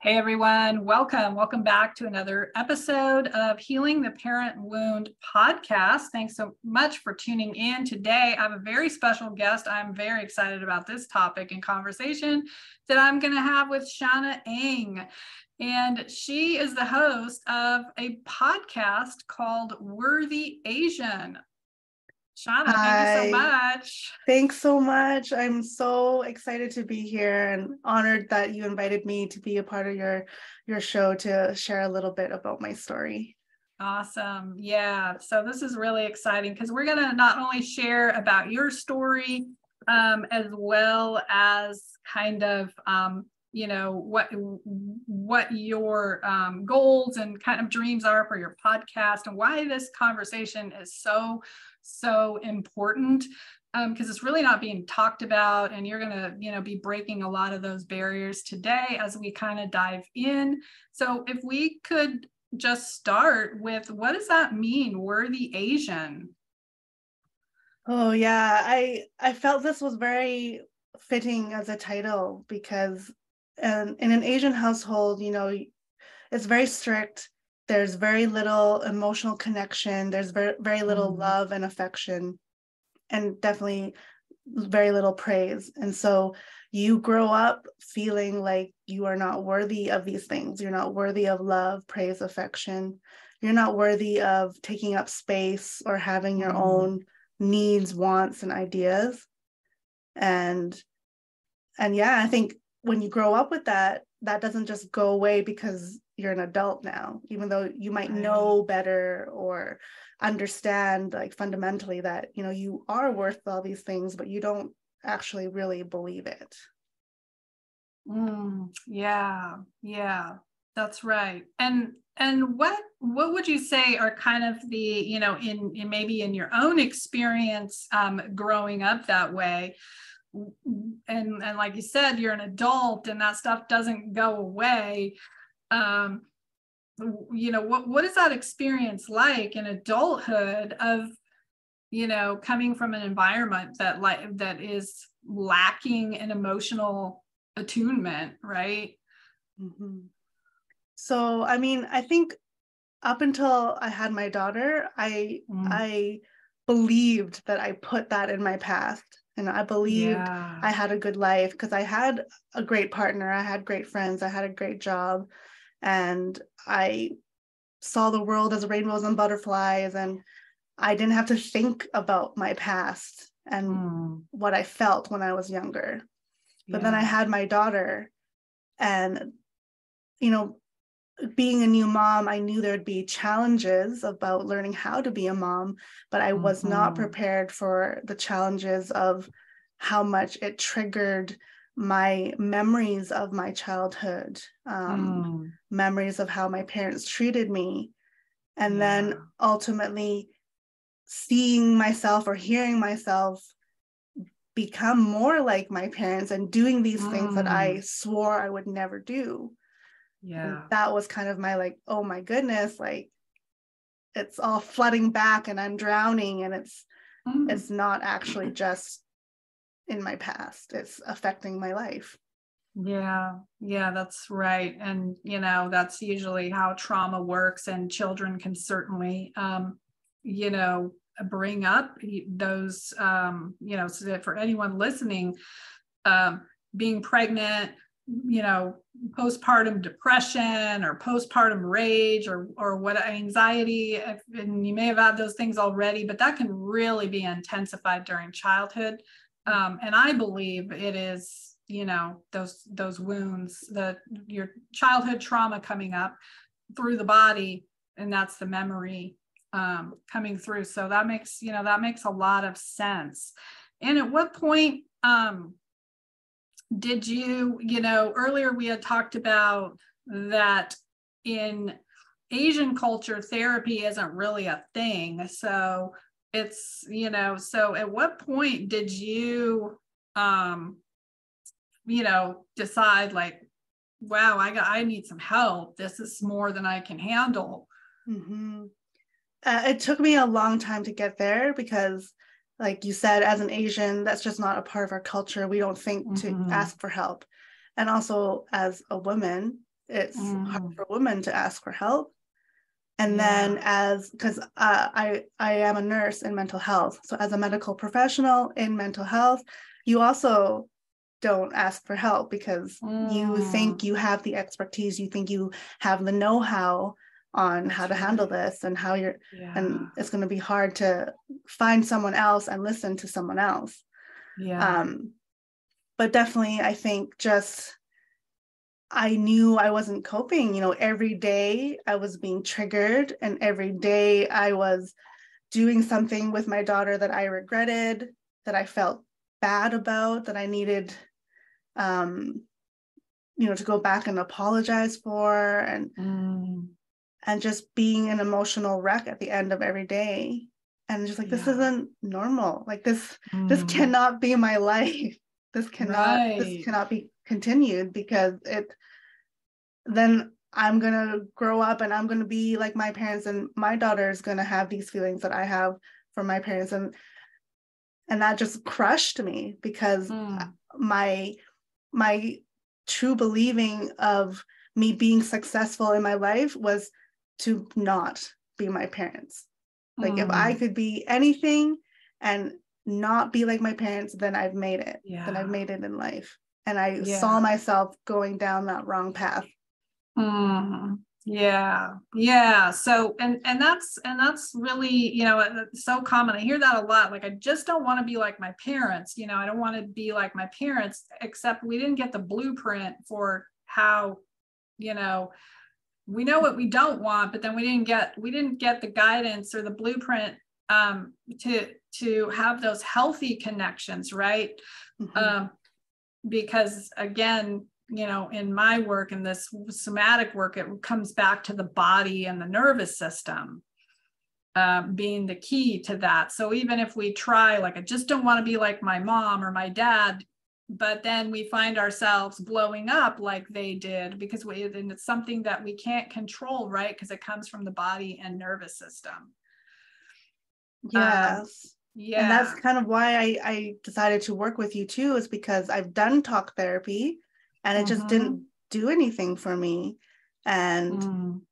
Hey everyone, welcome back to another episode of Healing the Parent Wound podcast. Thanks so much for tuning in. Today, I have a very special guest. I'm very excited about this topic and conversation that I'm going to have with Shana Ng. And she is the host of a podcast called Worthy Asian. Shana, thank you so much. Thanks so much. I'm so excited to be here and honored that you invited me to be a part of your show to share a little bit about my story. Awesome. Yeah. So this is really exciting because we're going to not only share about your story, as well as kind of, what your goals and kind of dreams are for your podcast and why this conversation is so important, because it's really not being talked about, and you're going to be breaking a lot of those barriers today as we kind of dive in. So if we could just start with, what does that mean, Worthy Asian? Oh yeah, I felt this was very fitting as a title because in an Asian household, it's very strict. There's very little emotional connection. There's very little love and affection, and definitely very little praise. And so you grow up feeling like you are not worthy of these things. You're not worthy of love, praise, affection. You're not worthy of taking up space or having your own needs, wants, and ideas. And yeah, I think when you grow up with that, that doesn't just go away because you're an adult now, even though you might know better or understand, like, fundamentally that, you are worth all these things, but you don't actually really believe it. Yeah, that's right. And what would you say are kind of the, in maybe in your own experience, growing up that way, and like you said, you're an adult and that stuff doesn't go away. What is that experience like in adulthood of, coming from an environment that is lacking an emotional attunement, right? So, I mean, I think up until I had my daughter, I believed that I put that in my past. And I believed I had a good life because I had a great partner, I had great friends, I had a great job, and I saw the world as rainbows and butterflies, and I didn't have to think about my past and what I felt when I was younger. But then I had my daughter, and, being a new mom, I knew there'd be challenges about learning how to be a mom, but I was not prepared for the challenges of how much it triggered my memories of my childhood, memories of how my parents treated me. And then ultimately seeing myself or hearing myself become more like my parents and doing these things that I swore I would never do. And that was kind of my, like, oh my goodness, like, it's all flooding back and I'm drowning, and it's not actually just in my past, it's affecting my life. Yeah, that's right. And that's usually how trauma works, and children can certainly bring up those, so that for anyone listening, being pregnant, postpartum depression or postpartum rage or what, anxiety, and you may have had those things already, but that can really be intensified during childhood. And I believe it is, those wounds, your childhood trauma coming up through the body, and that's the memory coming through. So that makes a lot of sense. And at what point did you, earlier we had talked about that in Asian culture, therapy isn't really a thing. So it's, so at what point did you, decide, like, wow, I need some help. This is more than I can handle. It took me a long time to get there because, like you said, as an Asian, that's just not a part of our culture. We don't think to ask for help. And also, as a woman, it's hard for women to ask for help. And Yeah. then because I am a nurse in mental health. So as a medical professional in mental health, you also don't ask for help because you think you have the expertise, you think you have the know-how on how to handle this and how you're, and it's going to be hard to find someone else and listen to someone else. But definitely, I think just I knew I wasn't coping. You know, every day I was being triggered, and every day I was doing something with my daughter that I regretted, that I felt bad about, that I needed, you know, to go back and apologize for, and just being an emotional wreck at the end of every day. And just like, this isn't normal. Like this cannot be my life. This cannot be continued, because then I'm gonna grow up and I'm gonna be like my parents, and my daughter is gonna have these feelings that I have for my parents, and that just crushed me, because my true believing of me being successful in my life was to not be my parents. Like if I could be anything and not be like my parents, then I've made it. Then I've made it in life. And I saw myself going down that wrong path. So and that's really, you know, so common. I hear that a lot. Like, I just don't want to be like my parents. You know, I don't want to be like my parents, except we didn't get the blueprint for how, you know, we know what we don't want, but then we didn't get the guidance or the blueprint to have those healthy connections, right? Because again, you know, in my work, in this somatic work, it comes back to the body and the nervous system being the key to that. So even if we try, like, I just don't want to be like my mom or my dad, but then we find ourselves blowing up like they did, because and it's something that we can't control, right? Because it comes from the body and nervous system. Yes. And that's kind of why I decided to work with you too, is because I've done talk therapy and it just didn't do anything for me. And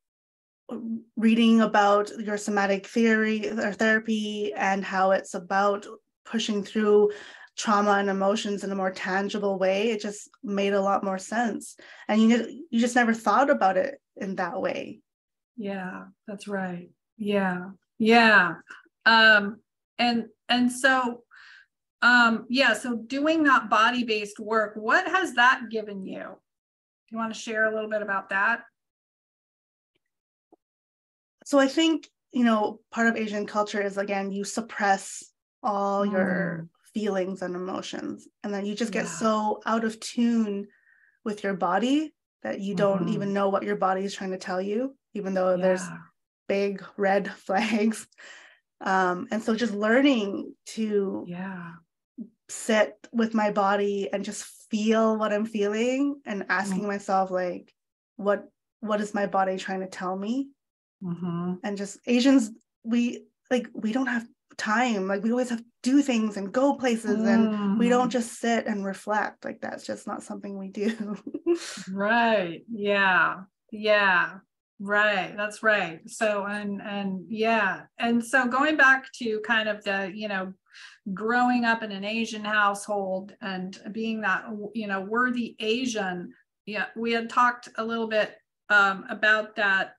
reading about your somatic theory or therapy and how it's about pushing through trauma and emotions in a more tangible way, it just made a lot more sense. And you just never thought about it in that way. Yeah, that's right. Yeah. And so so doing that body-based work, what has that given you? Do you want to share a little bit about that? So I think, you know, part of Asian culture is, again, you suppress all your feelings and emotions, and then you just get so out of tune with your body that you don't even know what your body is trying to tell you, even though there's big red flags. And so just learning to sit with my body and just feel what I'm feeling, and asking myself, like, what is my body trying to tell me? And just Asians, we don't have time. Like, we always have to do things and go places, and we don't just sit and reflect. Like, that's just not something we do. Right. Right. That's right. So, and so going back to kind of the, you know, growing up in an Asian household and being that, you know, worthy Asian. We had talked a little bit about that,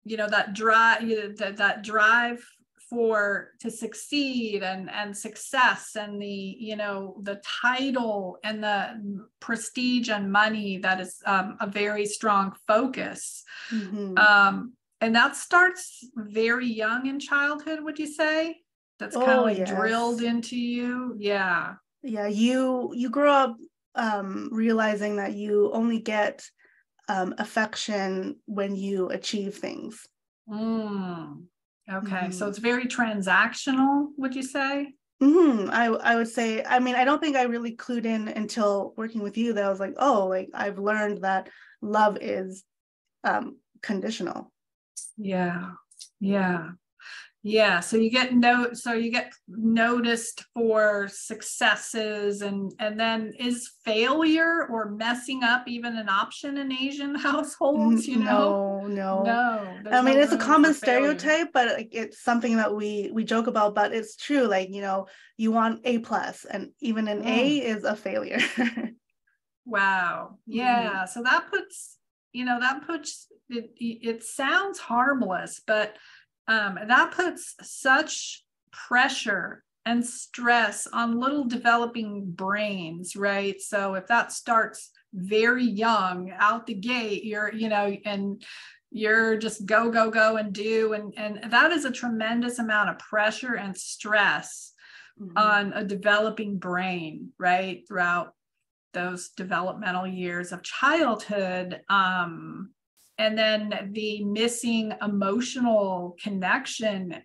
you know, that drive to succeed and success, and the, you know, the title and the prestige and money, that is a very strong focus. And that starts very young in childhood, would you say? That's kind of like drilled into you. You grow up realizing that you only get affection when you achieve things. Okay, so it's very transactional, would you say? I would say, I mean, I don't think I really clued in until working with you, that I was like, oh, like, I've learned that love is conditional. Yeah, so you get noticed for successes, and then is failure or messing up even an option in Asian households, No, No, I there's mean, no it's a room for common failure. stereotype, but like, it's something that we joke about, but it's true. Like, you want A plus, and even an A Mm, is a failure. wow. Mhm. Yeah, so it sounds harmless, but that puts such pressure and stress on little developing brains, right? So if that starts very young out the gate, and you're just go, go, go and do, and that is a tremendous amount of pressure and stress Mhm. on a developing brain, right? Throughout those developmental years of childhood. And then the missing emotional connection,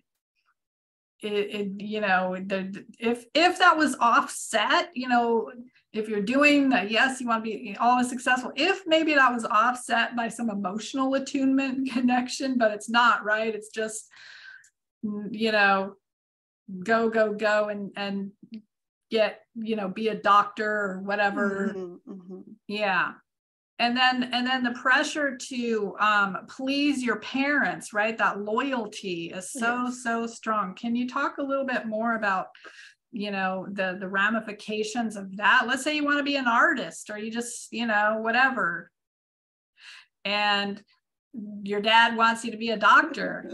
if that was offset, if you're doing yes, you want to be always successful, if maybe that was offset by some emotional attunement connection, but it's not, right? It's just, go, go, go, and get, be a doctor or whatever. Mhm. Mhm. Yeah. And then the pressure to please your parents, right? That loyalty is so, Yes. so strong. Can you talk a little bit more about, the ramifications of that? Let's say you want to be an artist, or you just, whatever, and your dad wants you to be a doctor.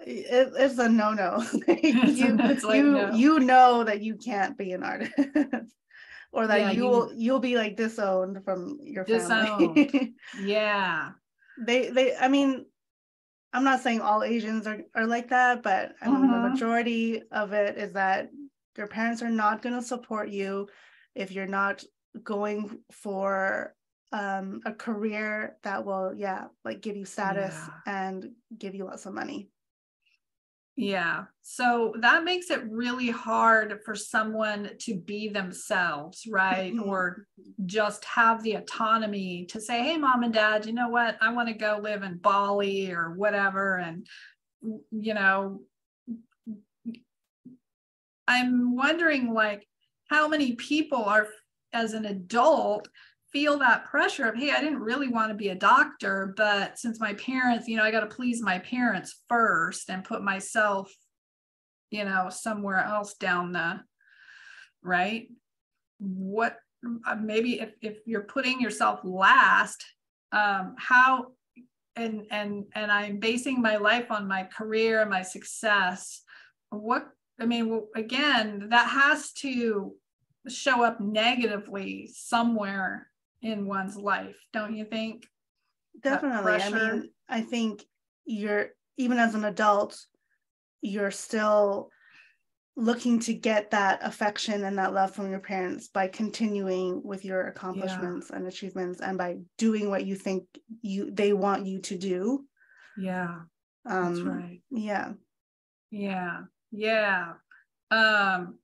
It's a no-no. Like, It's like, no. you know that you can't be an artist, or that Yeah, you'll be like disowned from your disowned. family. Yeah. I mean, I'm not saying all Asians are like that, but I mean, the Mm-hmm. majority of it is that your parents are not going to support you if you're not going for a career that will, yeah, like give you status Yeah. and give you lots of money. Yeah. So that makes it really hard for someone to be themselves, right? Mhm. Or just have the autonomy to say, hey, mom and dad, you know what? I want to go live in Bali or whatever. And, you know, I'm wondering, like, how many people are, as an adult, feel that pressure of, hey, I didn't really want to be a doctor, but since my parents, I got to please my parents first and put myself, somewhere else down the right. What maybe if you're putting yourself last, how and I'm basing my life on my career and my success. What I mean, well, again, that has to show up negatively somewhere in one's life, don't you think? That Definitely. I pressure. mean, I think you're, even as an adult, you're still looking to get that affection and that love from your parents by continuing with your Yeah, accomplishments and achievements, and by doing what you think they want you to do. yeah, that's right. Yeah. Yeah, yeah. Um,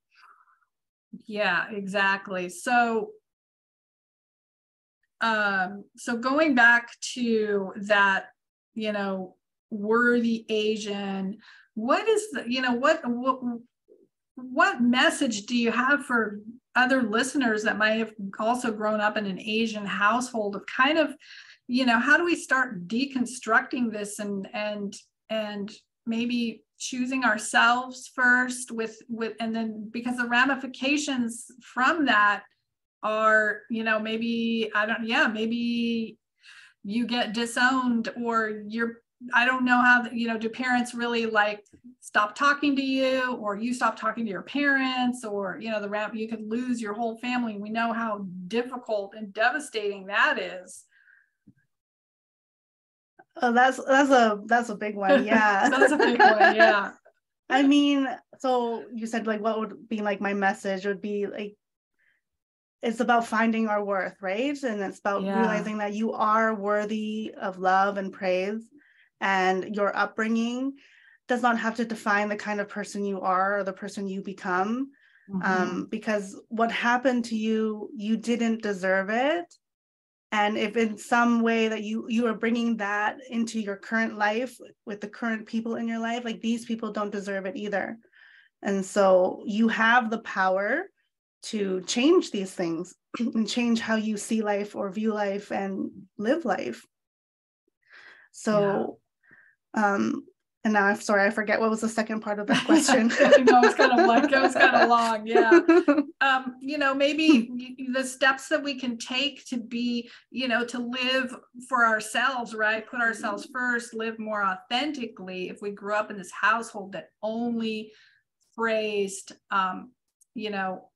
yeah, exactly. So going back to that, worthy Asian, what is the, what message do you have for other listeners that might have also grown up in an Asian household, of kind of, how do we start deconstructing this, and maybe choosing ourselves first with and then, because the ramifications from that are, maybe, I don't, yeah, maybe you get disowned, or I don't know how, do parents really, like, stop talking to you, or you stop talking to your parents, or, you could lose your whole family. We know how difficult and devastating that is. Oh, that's a big one. Yeah. That's a big one. Yeah. I mean, so you said, like, what would be like my message would be like, it's about finding our worth, right? And it's about Yeah. realizing that you are worthy of love and praise, and your upbringing does not have to define the kind of person you are or the person you become. Mm-hmm. Because what happened to you, you didn't deserve it. And if in some way that you are bringing that into your current life with the current people in your life, like these people don't deserve it either. And so you have the power to change these things and change how you see life or view life and live life. So, and now I'm sorry, I forget what was the second part of that question. I know, it's kind of like, it was kind of long. Yeah. Maybe the steps that we can take to be, to live for ourselves, right? Put ourselves first, live more authentically. If we grew up in this household that only phrased,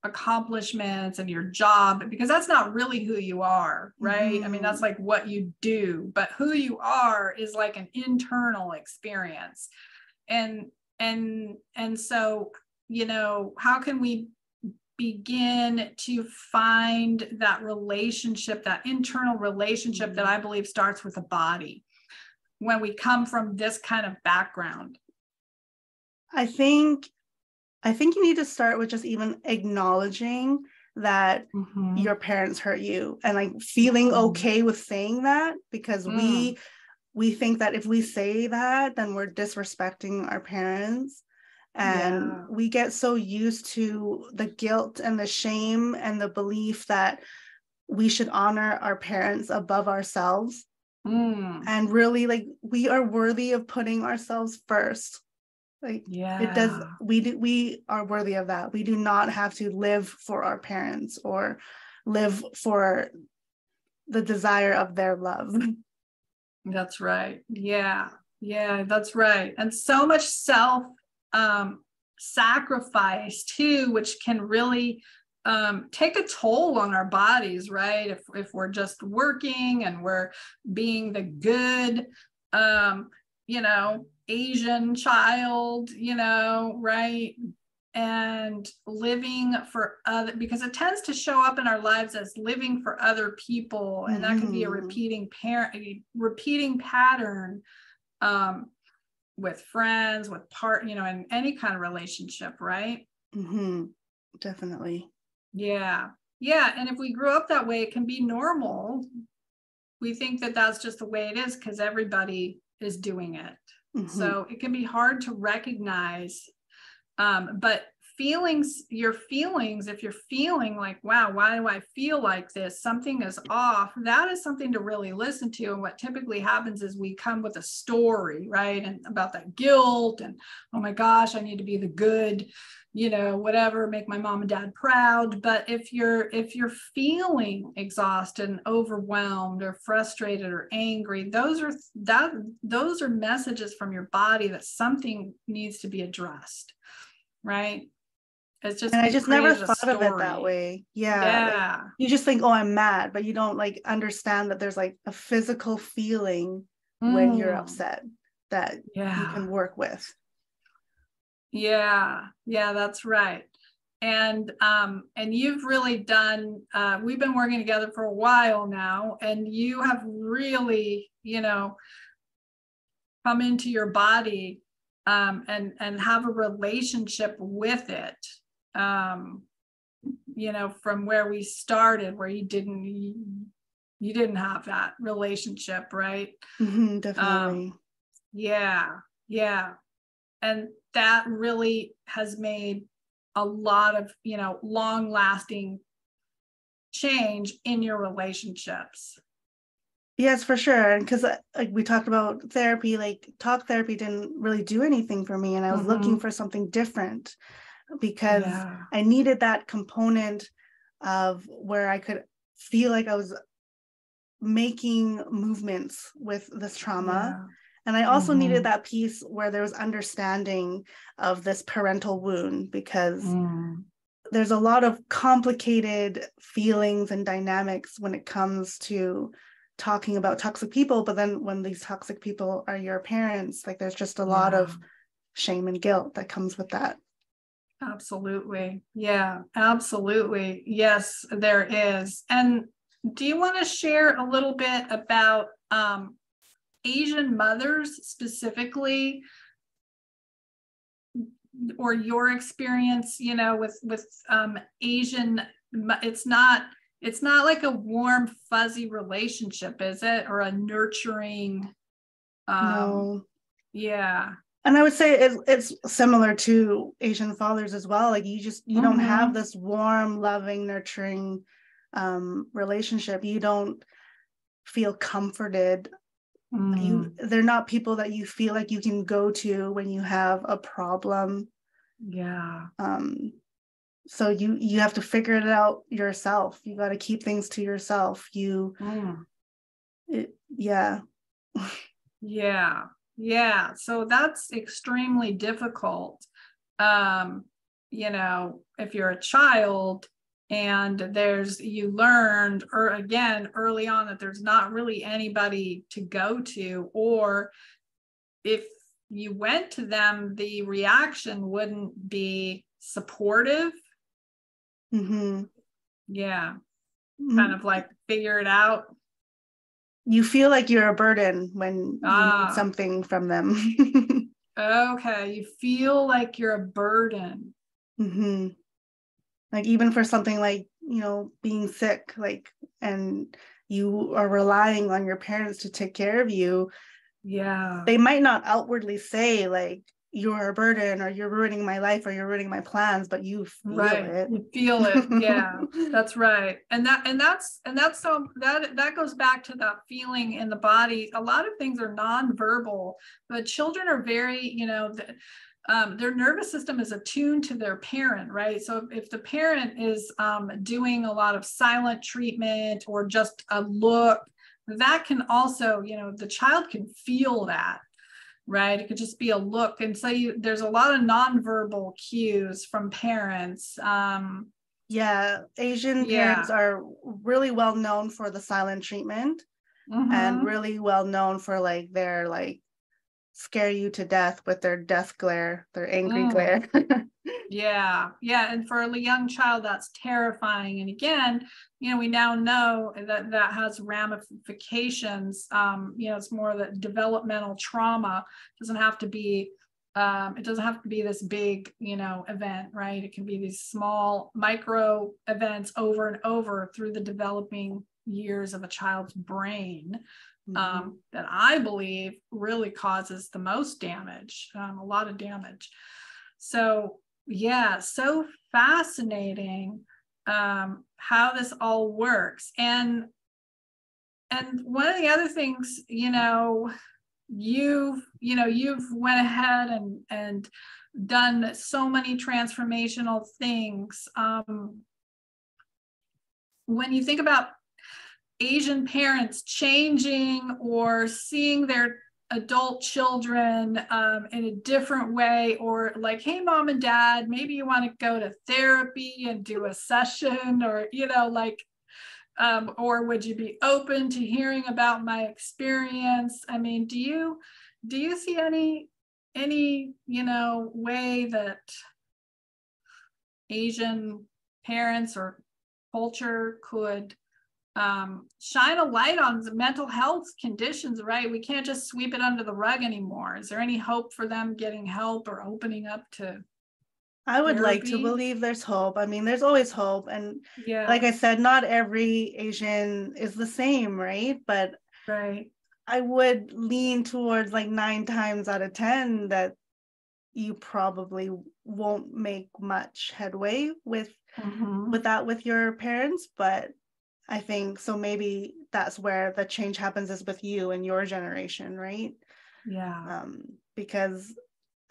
accomplishments and your job, because that's not really who you are, right? I mean, that's like what you do, but who you are is like an internal experience. And so, how can we begin to find that relationship, that internal relationship that I believe starts with the body when we come from this kind of background? I think you need to start with just even acknowledging that your parents hurt you, and like feeling okay with saying that, because we think that if we say that, then we're disrespecting our parents. And we get so used to the guilt and the shame and the belief that we should honor our parents above ourselves. And really, like, we are worthy of putting ourselves first. Like, we are worthy of that. We do not have to live for our parents or live for the desire of their love. That's right. Yeah, that's right. And so much self sacrifice too, which can really take a toll on our bodies, right? If we're just working and we're being the good, Asian child, right? And living for other, because it tends to show up in our lives as living for other people, and that can be a repeating pattern with friends, with in any kind of relationship, right? Definitely. Yeah, and if we grew up that way, it can be normal. We think that that's just the way it is because everybody is doing it. So it can be hard to recognize. But your feelings, if you're feeling like, wow, why do I feel like this? Something is off. That is something to really listen to. And what typically happens is we come with a story, right? And about that guilt and, oh my gosh, I need to be the good, whatever, make my mom and dad proud. But if you're feeling exhausted and overwhelmed or frustrated or angry, those are messages from your body that something needs to be addressed. Right. It's just, and I just never thought of it that way. Like, you just think, oh, I'm mad, but you don't like understand that there's like a physical feeling when you're upset that you can work with. That's right. And you've really done, we've been working together for a while now, and you have really, come into your body and have a relationship with it, from where we started, where you didn't have that relationship, right? Definitely. And that really has made a lot of, long-lasting change in your relationships. Yes, for sure. And because like we talked about therapy, like talk therapy didn't really do anything for me. And I was looking for something different because I needed that component of where I could feel like I was making movements with this trauma. And I also needed that piece where there was understanding of this parental wound, because there's a lot of complicated feelings and dynamics when it comes to talking about toxic people. But then when these toxic people are your parents, like there's just a lot of shame and guilt that comes with that. Absolutely. Yeah, absolutely. Yes, there is. And do you want to share a little bit about Asian mothers specifically, or your experience, with Asian? It's not it's not like a warm, fuzzy relationship, is it? Or a nurturing, No. yeah. And I would say it's similar to Asian fathers as well. Like you don't have Mm-hmm. this warm, loving, nurturing relationship. You don't feel comforted. Mm, They're not people that you feel like you can go to when you have a problem. yeah. Um, so you have to figure it out yourself. You got to keep things to yourself. Mm, Yeah. yeah. Yeah. So that's extremely difficult. Um, if you're a child and you learned, or again, early on, that there's not really anybody to go to, or if you went to them, the reaction wouldn't be supportive. Mm-hmm. Yeah. Kind Mm-hmm. of like figure it out. You feel like you're a burden when you need Ah, something from them. okay. You feel like you're a burden. Mm-hmm. Like even for something like, being sick, like, and you are relying on your parents to take care of you, Yeah. they might not outwardly say like you're a burden or you're ruining my life or you're ruining my plans, but you feel Right. it. You feel it. Yeah. That's right. And that's so that goes back to that feeling in the body. A lot of things are nonverbal, but children are very, their nervous system is attuned to their parent, right? So if the parent is doing a lot of silent treatment or just a look, that can also, the child can feel that, right? It could just be a look. And so there's a lot of nonverbal cues from parents. Yeah, Asian parents Yeah. are really well known for the silent treatment and Mm-hmm. really well known for like their like scare you to death with their death glare, their angry Mm. glare. Yeah. Yeah. And for a young child, that's terrifying. And again, we now know that that has ramifications. It's more that developmental trauma doesn't have to be it doesn't have to be this big, event, right? It can be these small micro events over and over through the developing years of a child's brain, Mm-hmm. that I believe really causes the most damage, a lot of damage. So, yeah, so fascinating, how this all works. And one of the other things, you've went ahead and done so many transformational things. When you think about Asian parents changing or seeing their adult children in a different way, or like, hey, mom and dad, maybe you want to go to therapy and do a session, or, or would you be open to hearing about my experience? I mean, do you see any way that Asian parents or culture could shine a light on the mental health conditions, right? We can't just sweep it under the rug anymore. Is there any hope for them getting help or opening up to I would like to therapy? believe there's hope. I mean, there's always hope. And like Yeah, I said, not every Asian is the same, right? But right. I would lean towards like 9 times out of 10 that you probably won't make much headway Mm-hmm. with your parents. But I think so maybe that's where the change happens is with you and your generation, right? Yeah. Because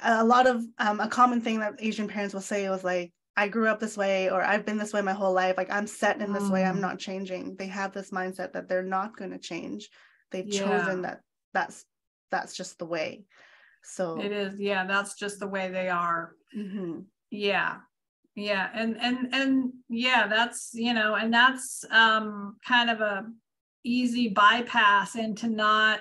a lot of a common thing that Asian parents will say was like, I grew up this way, or I've been this way my whole life. Like I'm set in this way. I'm Mm, not changing. They have this mindset that they're not going to change. They've chosen yeah, that's just the way. it So, is. Yeah, that's just the way they are. mm-hmm. Yeah. Yeah. And yeah, that's, and that's kind of a easy bypass into not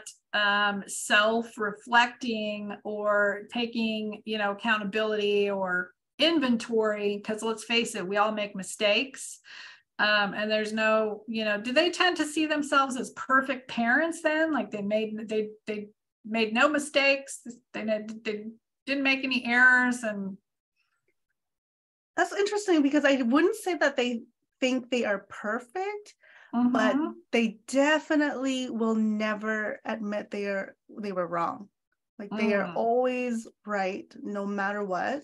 self-reflecting or taking, accountability or inventory, because let's face it, we all make mistakes. And there's no, do they tend to see themselves as perfect parents then? Like they made no mistakes, they didn't make any errors, and That's interesting because I wouldn't say that they think they are perfect, but Mm-hmm. they definitely will never admit they were wrong. Like they are Mm. always right no matter what.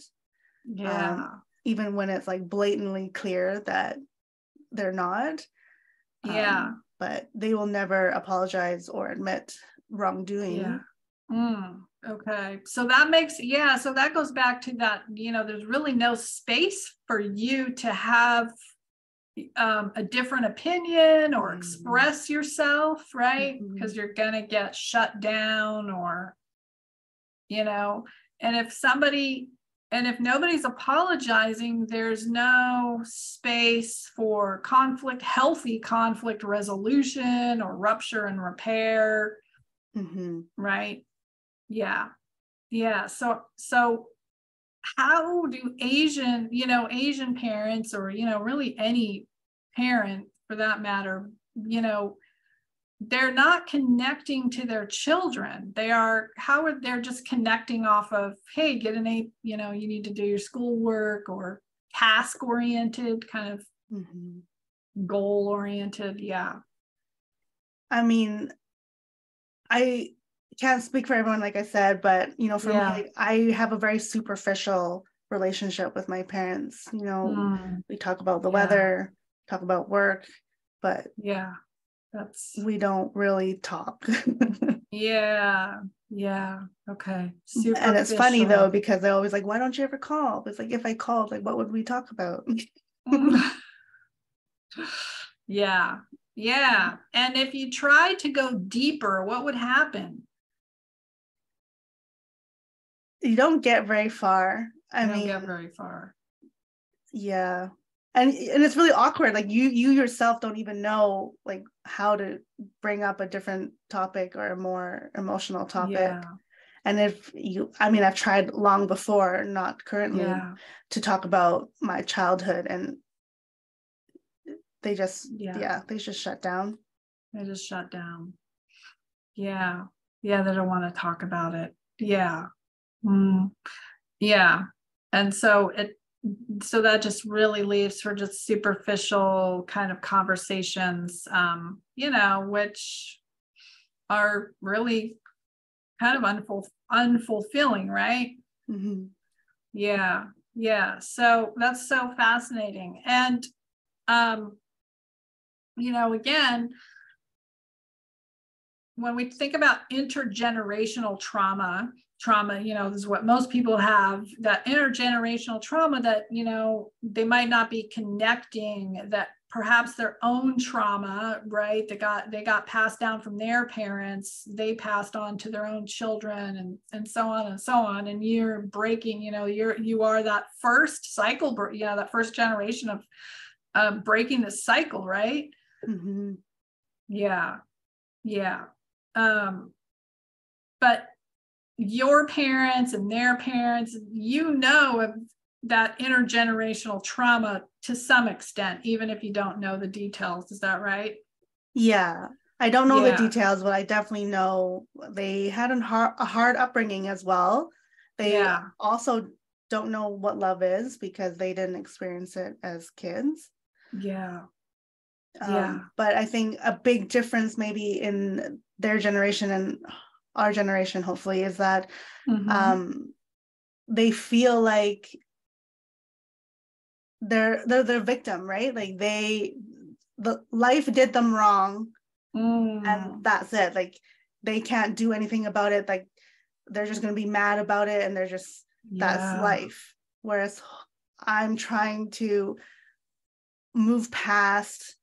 Yeah. Even when it's like blatantly clear that they're not. Yeah. But they will never apologize or admit Yeah. wrongdoing. Okay. So that makes, yeah. So that goes back to that, there's really no space for you to have a different opinion or express yourself, right? Because you're going to get shut down or, and if nobody's apologizing, there's no space for conflict, healthy conflict resolution or rupture and repair. Right. Yeah. Yeah. So how do Asian parents, or, really any parent for that matter, they're not connecting to their children. They're just connecting off of, hey, get an A, you need to do your schoolwork, or task oriented, kind of goal oriented. Yeah. I mean, I can't speak for everyone, like I said, but for me, like, I have a very superficial relationship with my parents. We talk about the weather, talk about work, but we don't really talk. Yeah. Okay. And it's funny though, because they're always like, why don't you ever call? It's like, if I called, like, what would we talk about? Yeah. And if you try to go deeper, what would happen? You don't get very far. I don't get very far. Yeah. And it's really awkward. Like you yourself don't even know like how to bring up a different topic or a more emotional topic. And I've tried long before, not currently, to talk about my childhood, and they just shut down. They just shut down. Yeah. They don't want to talk about it. Yeah. Yeah. And so that just really leaves for just superficial kind of conversations, which are really kind of unfulfilling, right? Yeah. So that's so fascinating. And, again, when we think about intergenerational trauma, this is what most people have, that intergenerational trauma that, they might not be connecting, that perhaps their own trauma, right, they got passed down from their parents, they passed on to their own children, and so on and so on. And you're breaking, you are that first cycle, that first generation of breaking the cycle, right? Yeah. But your parents and their parents, of that intergenerational trauma to some extent, even if you don't know the details. Is that right? Yeah. I don't know the details, but I definitely know they had a hard upbringing as well. They also don't know what love is because they didn't experience it as kids. But I think a big difference maybe in their generation and our generation, hopefully, is that they feel like they're the victim, right? Like the life did them wrong, and that's it. Like they can't do anything about it. Like they're just going to be mad about it, and they're just that's life. Whereas I'm trying to move past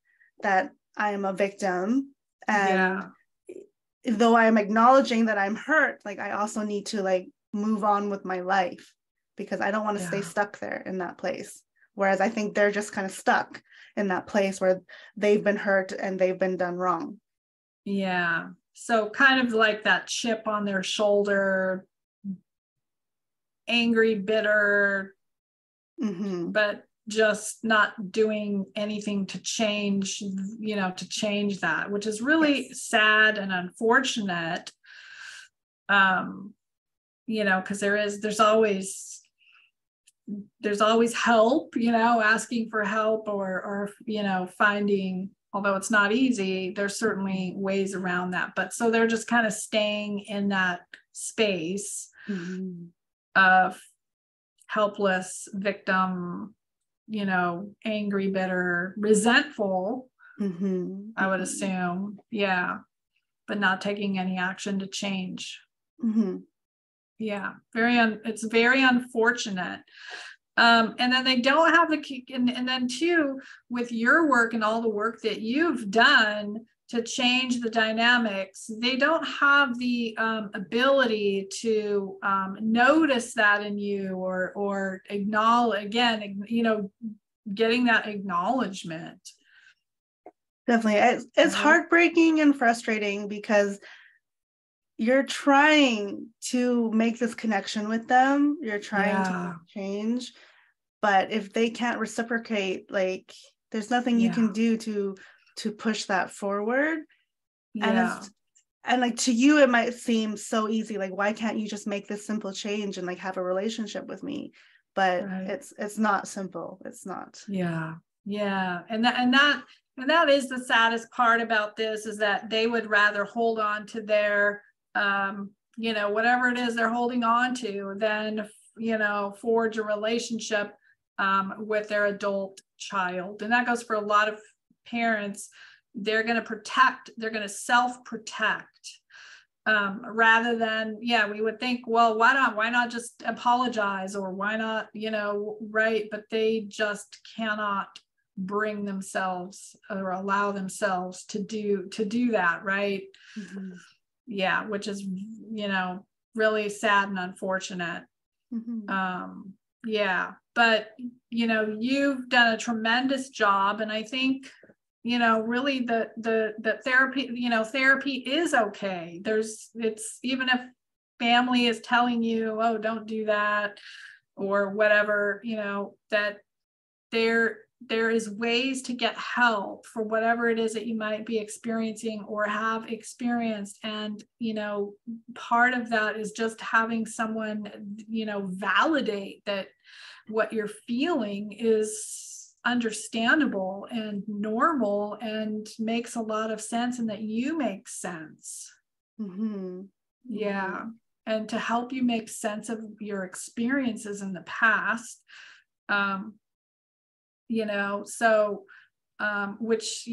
that I am a victim, and though I'm acknowledging that I'm hurt, like I also need to like move on with my life, because I don't want to stay stuck there in that place. Whereas I think they're just kind of stuck in that place where they've been hurt and they've been done wrong. Yeah. So kind of like that chip on their shoulder, angry, bitter, but just not doing anything to change, that, which is really sad and unfortunate. Because there's always, there's always help, asking for help or finding, although it's not easy, there's certainly ways around that. But so they're just kind of staying in that space of helpless, victim, angry, bitter, resentful, I would assume. Yeah. But not taking any action to change. Yeah. It's very unfortunate. And then they don't have and then too, with your work and all the work that you've done to change the dynamics, they don't have the ability to notice that in you or acknowledge, again, getting that acknowledgement. Definitely. It's heartbreaking and frustrating because you're trying to make this connection with them. You're trying to change. But if they can't reciprocate, like there's nothing you can do to push that forward. And like to you, it might seem so easy. Like, why can't you just make this simple change and like have a relationship with me? But it's not simple. It's not. Yeah. And that is the saddest part about this, is that they would rather hold on to their, whatever it is they're holding on to than, forge a relationship with their adult child. And that goes for a lot of parents. They're going to self-protect rather than, we would think, well, why not just apologize, or why not, right? But they just cannot bring themselves or allow themselves to do that, right? Which is, really sad and unfortunate. But you've done a tremendous job, and I think really the therapy is okay. It's even if family is telling you, oh, don't do that or whatever, that there is ways to get help for whatever it is that you might be experiencing or have experienced. And, part of that is just having someone, validate that what you're feeling is understandable and normal and makes a lot of sense, and that you make sense. And to help you make sense of your experiences in the past. Which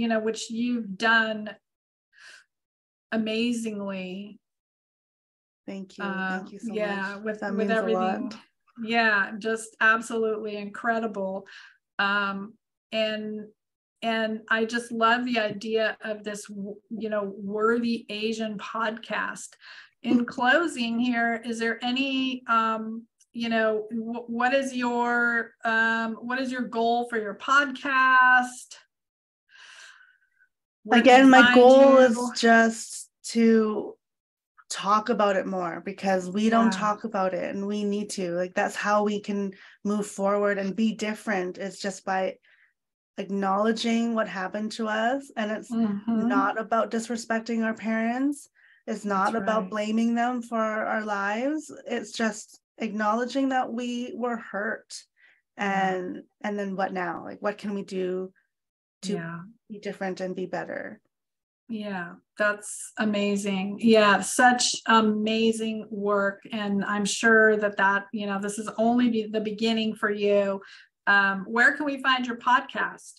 you've done amazingly. Thank you so much. With everything. Just absolutely incredible. And I just love the idea of this, Worthy Asian podcast. In closing here, is there any, what is your goal for your podcast? Again, my goal is just to talk about it more, because we don't talk about it, and we need to. Like, that's how we can move forward and be different. It's just by acknowledging what happened to us. And it's not about disrespecting our parents. It's not about blaming them for our lives. It's just acknowledging that we were hurt, and then what now? Like, what can we do to be different and be better? That's amazing. Such amazing work. And I'm sure that this is only the beginning for you. Where can we find your podcast?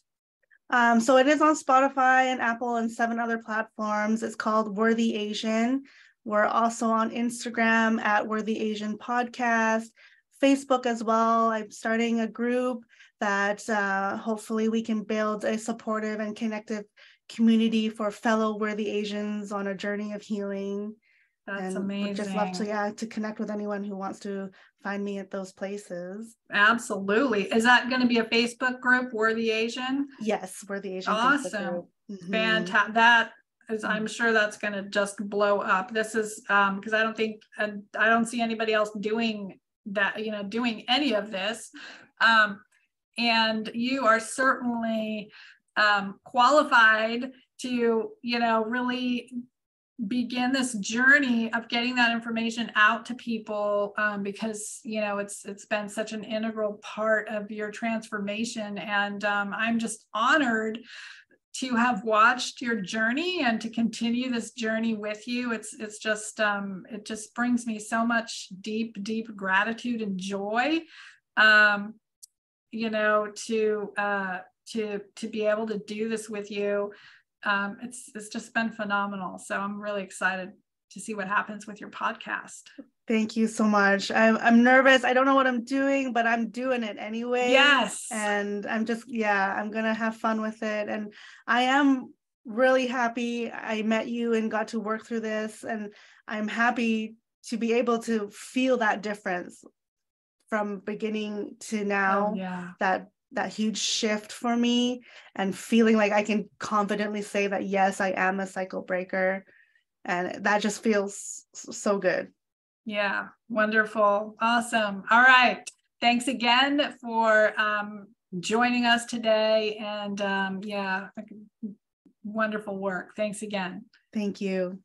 So it is on Spotify and Apple and 7 other platforms. It's called Worthy Asian. We're also on Instagram at Worthy Asian Podcast, Facebook as well. I'm starting a group that hopefully we can build a supportive and connective community for fellow worthy Asians on a journey of healing. That's amazing. Would just love to connect with anyone who wants to find me at those places. Absolutely. Is that going to be a Facebook group, Worthy Asian? Yes, Worthy Asian. Awesome. Fantastic. That is, I'm sure that's going to just blow up. This is because I don't see anybody else doing that, doing any of this. And you are certainly qualified to, really begin this journey of getting that information out to people, because it's been such an integral part of your transformation, and I'm just honored to have watched your journey and to continue this journey with you. It's just it just brings me so much deep gratitude and joy, to be able to do this with you. It's just been phenomenal. So I'm really excited to see what happens with your podcast. Thank you so much. I'm nervous. I don't know what I'm doing, but I'm doing it anyway. Yes. And I'm going to have fun with it. And I am really happy I met you and got to work through this. And I'm happy to be able to feel that difference from beginning to now. Oh, yeah. That huge shift for me, and feeling like I can confidently say that, yes, I am a cycle breaker. And that just feels so good. Yeah. Wonderful. Awesome. All right. Thanks again for joining us today. And wonderful work. Thanks again. Thank you.